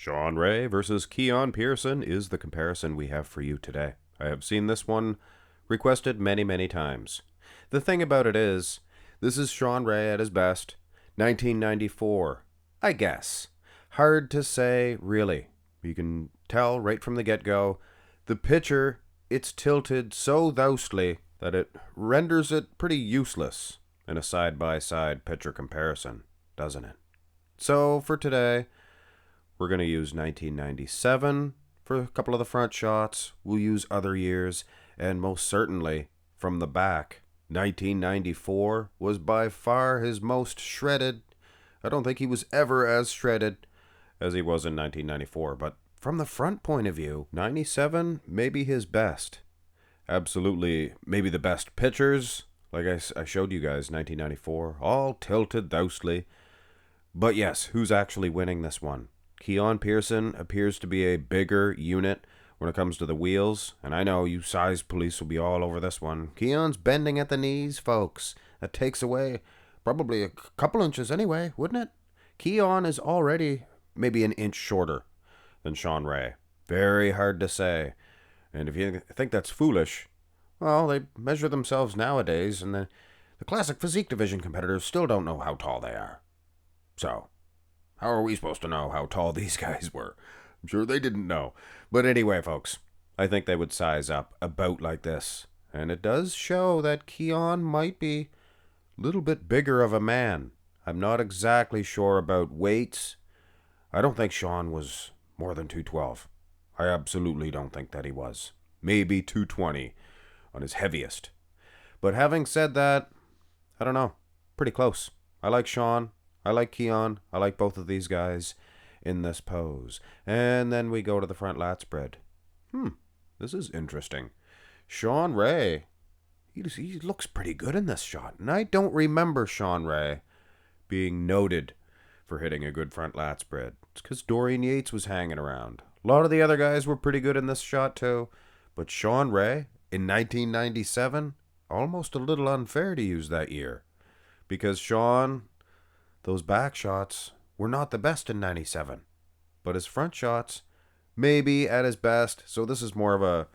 Shawn Ray versus Keone Pearson is the comparison we have for you today. I have seen this one requested many, many times. The thing about it is, this is Shawn Ray at his best, 1994, I guess. Hard to say, really. You can tell right from the get-go, the picture, it's tilted so thoustly that it renders it pretty useless in a side-by-side picture comparison, doesn't it? So, for today, we're going to use 1997 for a couple of the front shots. We'll use other years, and most certainly, from the back, 1994 was by far his most shredded. I don't think he was ever as shredded as he was in 1994, but from the front point of view, 97 may be his best. Absolutely, maybe the best pictures, like I showed you guys, 1994, all tilted thoustly. But yes, who's actually winning this one? Keone Pearson appears to be a bigger unit when it comes to the wheels, and I know you size police will be all over this one. Keone's bending at the knees, folks. That takes away probably a couple inches anyway, wouldn't it? Keone is already maybe an inch shorter than Shawn Ray. Very hard to say. And if you think that's foolish, well, they measure themselves nowadays, and the classic physique division competitors still don't know how tall they are. So, how are we supposed to know how tall these guys were? I'm sure they didn't know. But anyway, folks, I think they would size up about like this. And it does show that Keone might be a little bit bigger of a man. I'm not exactly sure about weights. I don't think Shawn was more than 212. I absolutely don't think that he was. Maybe 220 on his heaviest. But having said that, I don't know. Pretty close. I like Shawn. I like Keone. I like both of these guys in this pose. And then we go to the front lat spread. This is interesting. Shawn Ray, he looks pretty good in this shot. And I don't remember Shawn Ray being noted for hitting a good front lat spread. It's because Dorian Yates was hanging around. A lot of the other guys were pretty good in this shot too. But Shawn Ray, in 1997, almost a little unfair to use that year. Because Shawn, those back shots were not the best in 97. But his front shots, maybe at his best. So this is more of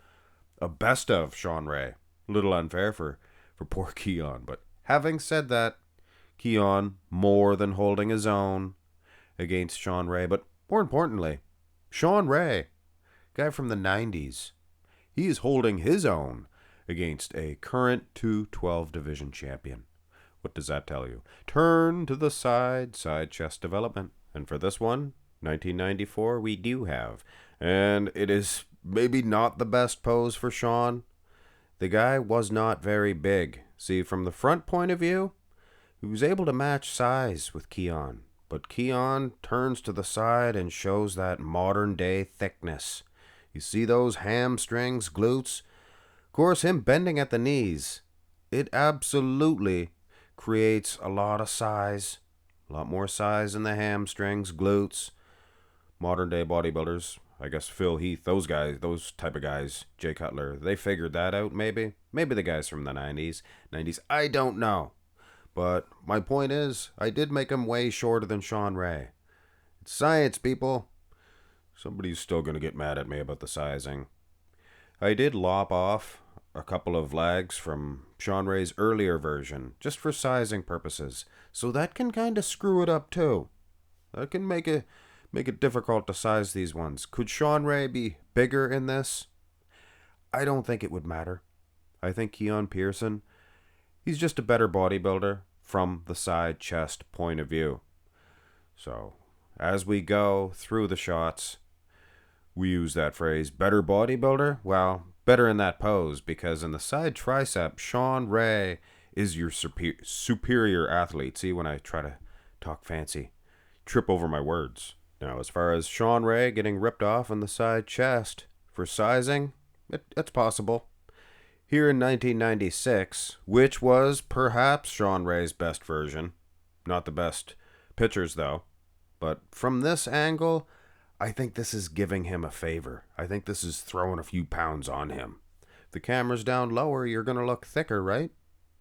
a best of Shawn Ray. A little unfair for poor Keone. But having said that, Keone more than holding his own against Shawn Ray. But more importantly, Shawn Ray, guy from the 90s, he is holding his own against a current 212 division champion. What does that tell you? Turn to the side chest development. And for this one, 1994, we do have. And it is maybe not the best pose for Shawn. The guy was not very big. See, from the front point of view, he was able to match size with Keone. But Keone turns to the side and shows that modern day thickness. You see those hamstrings, glutes? Of course, him bending at the knees, it absolutely creates a lot of size, a lot more size in the hamstrings, glutes. Modern day bodybuilders, I guess Phil Heath, those guys, those type of guys, Jay Cutler, they figured that out maybe. Maybe the guys from the 90s, I don't know. But my point is, I did make him way shorter than Shawn Ray. It's science, people. Somebody's still going to get mad at me about the sizing. I did lop off a couple of legs from Shawn Ray's earlier version, just for sizing purposes. So that can kind of screw it up too. That can make it difficult to size these ones. Could Shawn Ray be bigger in this? I don't think it would matter. I think Keone Pearson, he's just a better bodybuilder from the side chest point of view. So, as we go through the shots, we use that phrase, better bodybuilder. Well, better in that pose, because in the side tricep, Shawn Ray is your superior athlete. See, when I try to talk fancy, trip over my words. Now, as far as Shawn Ray getting ripped off in the side chest for sizing, it's possible. Here in 1996, which was perhaps Shawn Ray's best version, not the best pictures though, but from this angle, I think this is giving him a favor. I think this is throwing a few pounds on him. If the camera's down lower, you're going to look thicker, right?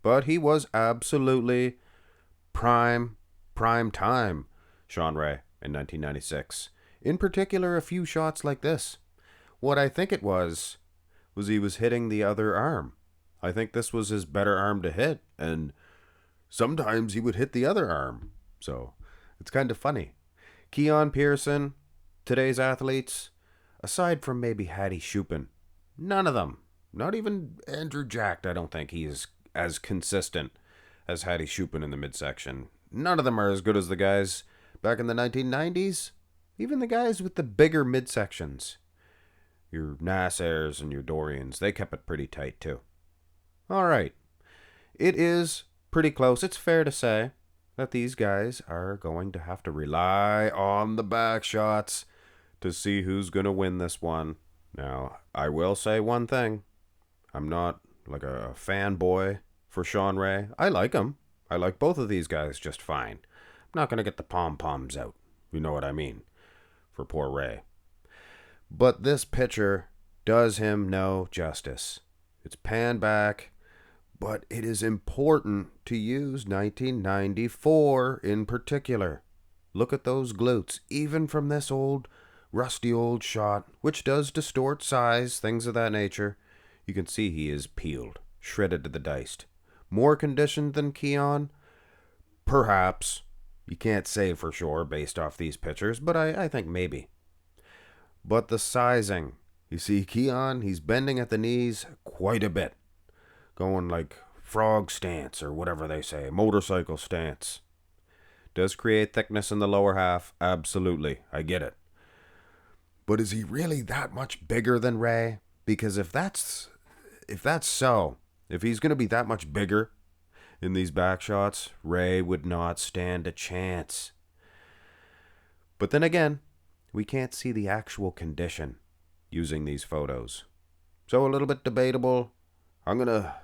But he was absolutely prime time Shawn Ray in 1996. In particular, a few shots like this. What I think it was he was hitting the other arm. I think this was his better arm to hit, and sometimes he would hit the other arm. So it's kind of funny. Keone Pearson, today's athletes, aside from maybe Hattie Shupin, none of them, not even Andrew Jacked, I don't think he is as consistent as Hattie Shupin in the midsection. None of them are as good as the guys back in the 1990s. Even the guys with the bigger midsections. Your Nassers and your Dorians, they kept it pretty tight too. All right. It is pretty close. It's fair to say that these guys are going to have to rely on the back shots to see who's going to win this one. Now, I will say one thing. I'm not like a fanboy for Shawn Ray. I like him. I like both of these guys just fine. I'm not going to get the pom-poms out. You know what I mean? For poor Ray. But this picture does him no justice. It's panned back, but it is important to use 1994 in particular. Look at those glutes, even from this rusty old shot, which does distort size, things of that nature. You can see he is peeled, shredded to the diced. More conditioned than Keone? Perhaps. You can't say for sure based off these pictures, but I think maybe. But the sizing. You see Keone, he's bending at the knees quite a bit. Going like frog stance or whatever they say, motorcycle stance. Does create thickness in the lower half, absolutely, I get it. But is he really that much bigger than Ray? Because if that's so, if he's going to be that much bigger in these back shots, Ray would not stand a chance. But then again, we can't see the actual condition using these photos. So a little bit debatable. I'm going to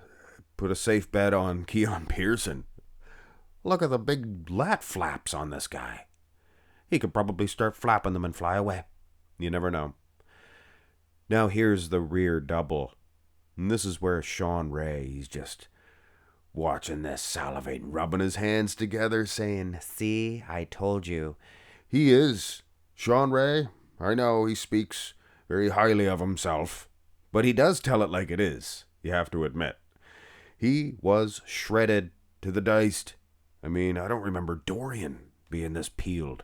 put a safe bet on Keone Pearson. Look at the big lat flaps on this guy. He could probably start flapping them and fly away. You never know. Now here's the rear double. And this is where Shawn Ray, he's just watching this, salivating, rubbing his hands together, saying, "See, I told you." He is. Shawn Ray, I know he speaks very highly of himself, but he does tell it like it is, you have to admit. He was shredded to the diced. I mean, I don't remember Dorian being this peeled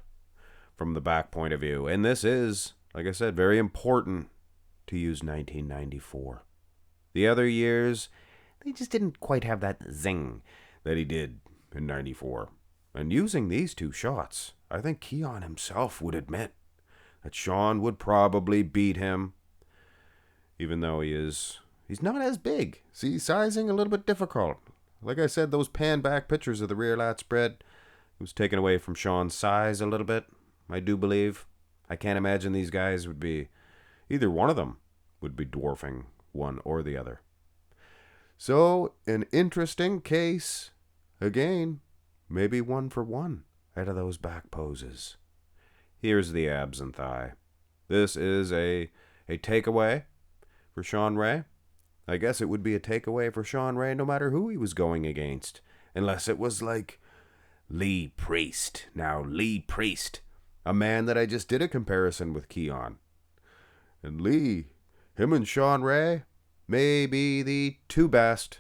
from the back point of view. And this is, like I said, very important to use 1994. The other years, they just didn't quite have that zing that he did in 94. And using these two shots, I think Keone himself would admit that Shawn would probably beat him, even though he's not as big. See, sizing a little bit difficult. Like I said, those pan back pictures of the rear lat spread was taken away from Shawn's size a little bit, I do believe. I can't imagine these guys would be, either one of them would be dwarfing one or the other. So, an interesting case. Again, maybe 1 for 1 out of those back poses. Here's the abs and thigh. This is a takeaway for Shawn Ray. I guess it would be a takeaway for Shawn Ray no matter who he was going against. Unless it was like Lee Priest. Now, Lee Priest, a man that I just did a comparison with Keone. And Lee, him and Shawn Ray, may be the two best.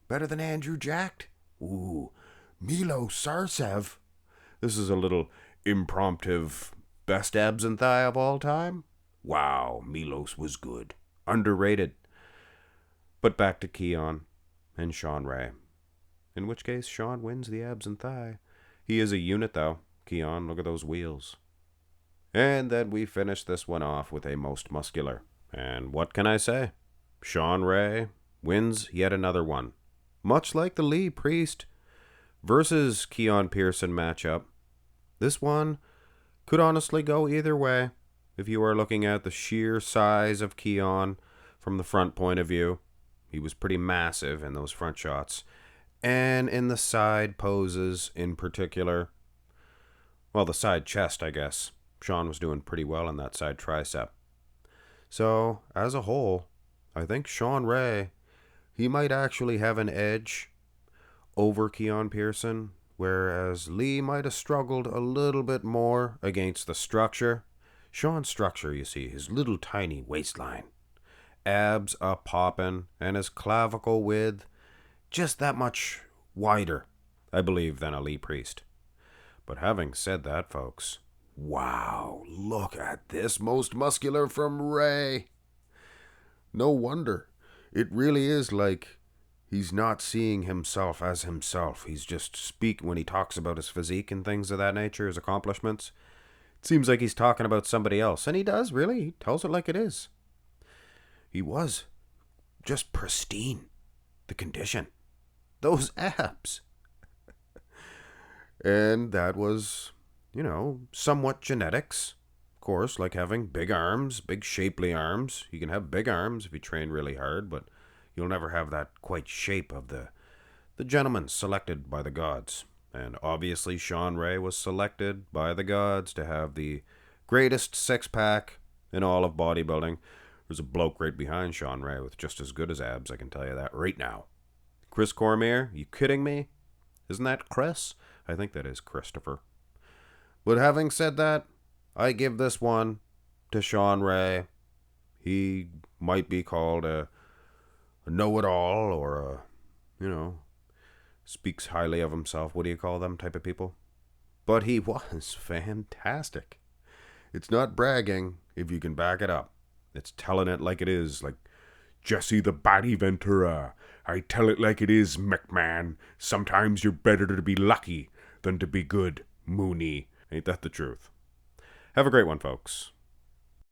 Better than Andrew Jacked? Ooh, Milo Sarcev. This is a little impromptu best abs and thigh of all time. Wow, Milos was good. Underrated. But back to Keone and Shawn Ray. In which case, Shawn wins the abs and thigh. He is a unit, though. Keone, look at those wheels. And then we finish this one off with a most muscular. And what can I say? Shawn Ray wins yet another one. Much like the Lee Priest versus Keone Pearson matchup, this one could honestly go either way if you are looking at the sheer size of Keone from the front point of view. He was pretty massive in those front shots. And in the side poses in particular, well, the side chest, I guess. Shawn was doing pretty well in that side tricep. So, as a whole, I think Shawn Ray, he might actually have an edge over Keone Pearson, whereas Lee might have struggled a little bit more against the structure. Shawn's structure, you see, his little tiny waistline, abs a poppin', and his clavicle width just that much wider, I believe, than a Lee Priest. But having said that, folks, wow, look at this most muscular from Ray. No wonder. It really is like he's not seeing himself as himself. He's just when he talks about his physique and things of that nature, his accomplishments, it seems like he's talking about somebody else. And he does, really. He tells it like it is. He was just pristine. The condition. Those abs. And that was, somewhat genetics. Of course, like having big arms, big shapely arms. You can have big arms if you train really hard, but you'll never have that quite shape of the gentleman selected by the gods. And obviously Shawn Ray was selected by the gods to have the greatest six-pack in all of bodybuilding. There's a bloke right behind Shawn Ray with just as good as abs, I can tell you that right now. Chris Cormier, you kidding me? Isn't that Chris? I think that is Christopher. But having said that, I give this one to Shawn Ray. He might be called a know-it-all or speaks highly of himself. What do you call them type of people? But he was fantastic. It's not bragging if you can back it up. It's telling it like it is, like Jesse the Body Ventura. I tell it like it is, McMahon. Sometimes you're better to be lucky than to be good, Mooney. Ain't that the truth? Have a great one, folks.